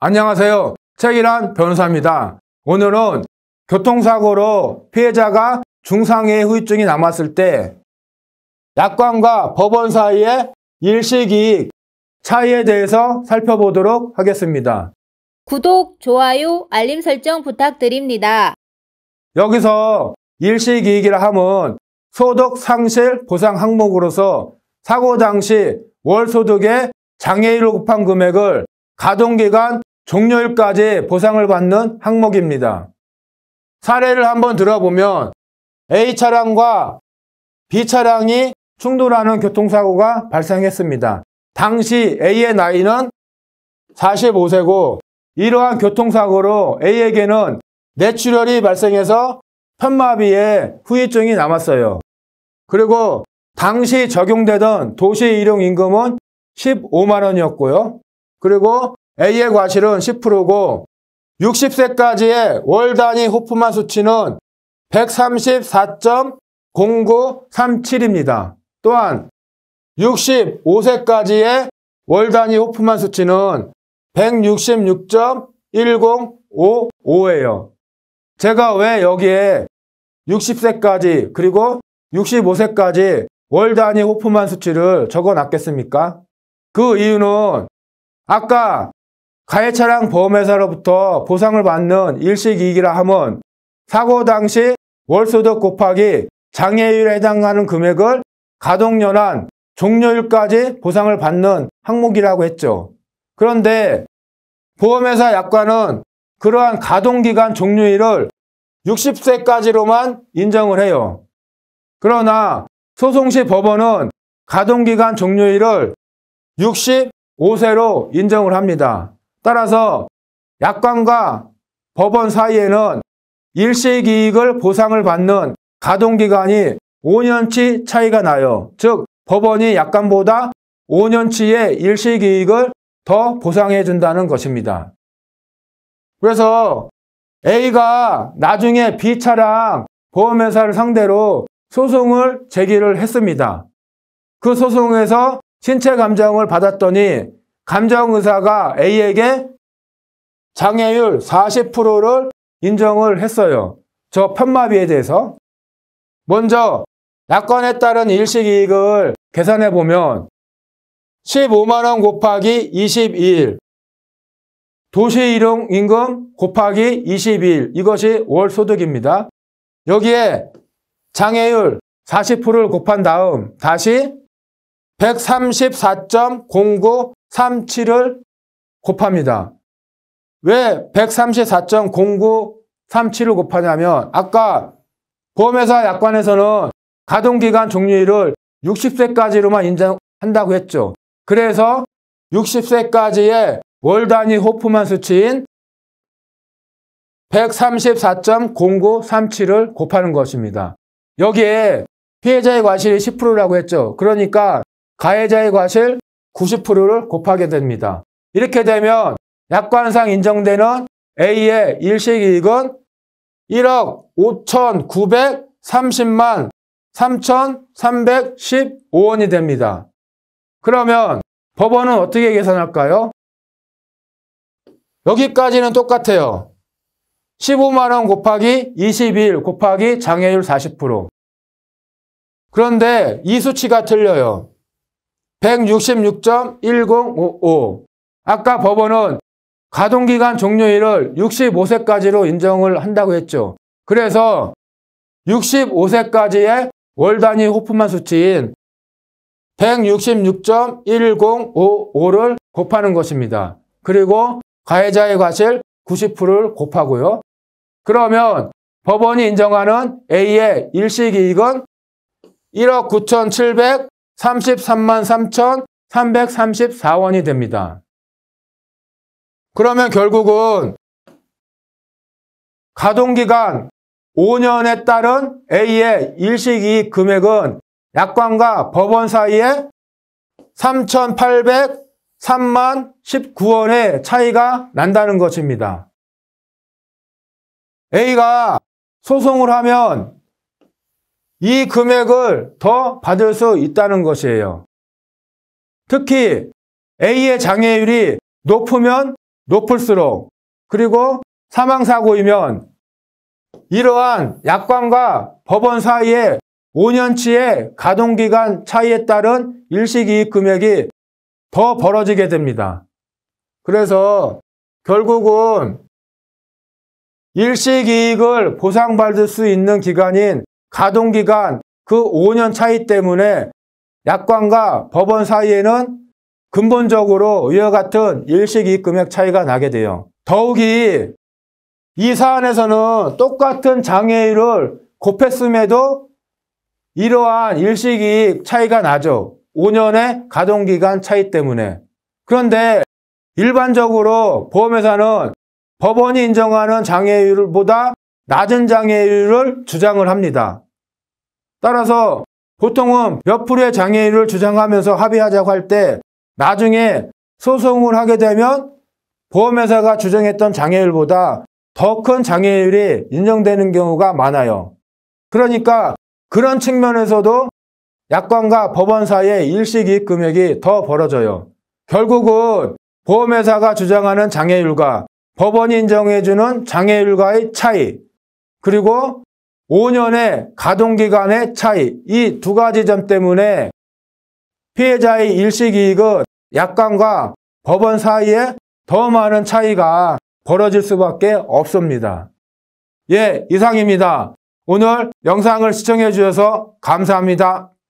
안녕하세요. 최일환 변호사입니다. 오늘은 교통사고로 피해자가 중상해 후유증이 남았을 때 약관과 법원 사이의 일시이익 차이에 대해서 살펴보도록 하겠습니다. 구독, 좋아요, 알림 설정 부탁드립니다. 여기서 일시이익이라 하면 소득 상실 보상 항목으로서 사고 당시 월소득의 장애율을 곱한 금액을 가동기간 종료일까지 보상을 받는 항목입니다. 사례를 한번 들어보면 A차량과 B차량이 충돌하는 교통사고가 발생했습니다. 당시 A의 나이는 45세고 이러한 교통사고로 A에게는 뇌출혈이 발생해서 편마비에 후유증이 남았어요. 그리고 당시 적용되던 도시일용임금은 15만원이었고요. 그리고 A의 과실은 10%고 60세까지의 월 단위 호프만 수치는 134.0937입니다. 또한 65세까지의 월 단위 호프만 수치는 166.1055예요. 제가 왜 여기에 60세까지 그리고 65세까지 월 단위 호프만 수치를 적어놨겠습니까? 그 이유는 아까 가해차량 보험회사로부터 보상을 받는 일시이익이라 하면 사고 당시 월소득 곱하기 장애율에 해당하는 금액을 가동연한 종료일까지 보상을 받는 항목이라고 했죠. 그런데 보험회사 약관은 그러한 가동기간 종료일을 60세까지로만 인정을 해요. 그러나 소송시 법원은 가동기간 종료일을 65세로 인정을 합니다. 따라서 약관과 법원 사이에는 일시이익을 보상을 받는 가동기간이 5년치 차이가 나요. 즉 법원이 약관보다 5년치의 일시이익을 더 보상해 준다는 것입니다. 그래서 A가 나중에 B차량 보험회사를 상대로 소송을 제기를 했습니다. 그 소송에서 신체 감정을 받았더니 감정의사가 A에게 장애율 40%를 인정을 했어요. 저 편마비에 대해서. 먼저 약관에 따른 일시이익을 계산해 보면 15만원 곱하기 22일, 도시일용임금 곱하기 22일, 이것이 월소득입니다. 여기에 장애율 40%를 곱한 다음 다시 134.0937을 곱합니다. 왜 134.0937을 곱하냐면 아까 보험회사 약관에서는 가동기간 종료일을 60세까지로만 인정한다고 했죠. 그래서 60세까지의 월 단위 호프만 수치인 134.0937을 곱하는 것입니다. 여기에 피해자의 과실이 10%라고 했죠. 그러니까 가해자의 과실 90%를 곱하게 됩니다. 이렇게 되면 약관상 인정되는 A의 일시이익은 1억 5,930만 3,315원이 됩니다. 그러면 법원은 어떻게 계산할까요? 여기까지는 똑같아요. 15만원 곱하기 22일 곱하기 장애율 40%. 그런데 이 수치가 틀려요. 166.1055. 아까 법원은 가동기간 종료일을 65세까지로 인정을 한다고 했죠. 그래서 65세까지의 월 단위 호프만 수치인 166.1055를 곱하는 것입니다. 그리고 가해자의 과실 90%를 곱하고요. 그러면 법원이 인정하는 A의 일시이익은 1억 9,733만 3,334원이 됩니다. 그러면 결국은 가동기간 5년에 따른 A의 일시이익 금액은 약관과 법원 사이에 3,803만 19원의 차이가 난다는 것입니다. A가 소송을 하면 이 금액을 더 받을 수 있다는 것이에요. 특히 A의 장애율이 높으면 높을수록, 그리고 사망사고이면 이러한 약관과 법원 사이에 5년치의 가동기간 차이에 따른 일시이익 금액이 더 벌어지게 됩니다. 그래서 결국은 일시이익을 보상받을 수 있는 기간인 가동기간 그 5년 차이 때문에 약관과 법원 사이에는 근본적으로 이와 같은 일시이익 금액 차이가 나게 돼요. 더욱이 이 사안에서는 똑같은 장애율을 곱했음에도 이러한 일시이익 차이가 나죠. 5년의 가동기간 차이 때문에. 그런데 일반적으로 보험회사는 법원이 인정하는 장애율보다 낮은 장애율을 주장을 합니다. 따라서 보통은 몇 프로의 장애율을 주장하면서 합의하자고 할 때 나중에 소송을 하게 되면 보험회사가 주장했던 장애율보다 더 큰 장애율이 인정되는 경우가 많아요. 그러니까 그런 측면에서도 약관과 법원 사이의 일시이익 금액이 더 벌어져요. 결국은 보험회사가 주장하는 장애율과 법원이 인정해주는 장애율과의 차이, 그리고 5년의 가동기간의 차이, 이 두 가지 점 때문에 피해자의 일시이익은 약관과 법원 사이에 더 많은 차이가 벌어질 수밖에 없습니다. 예, 이상입니다. 오늘 영상을 시청해 주셔서 감사합니다.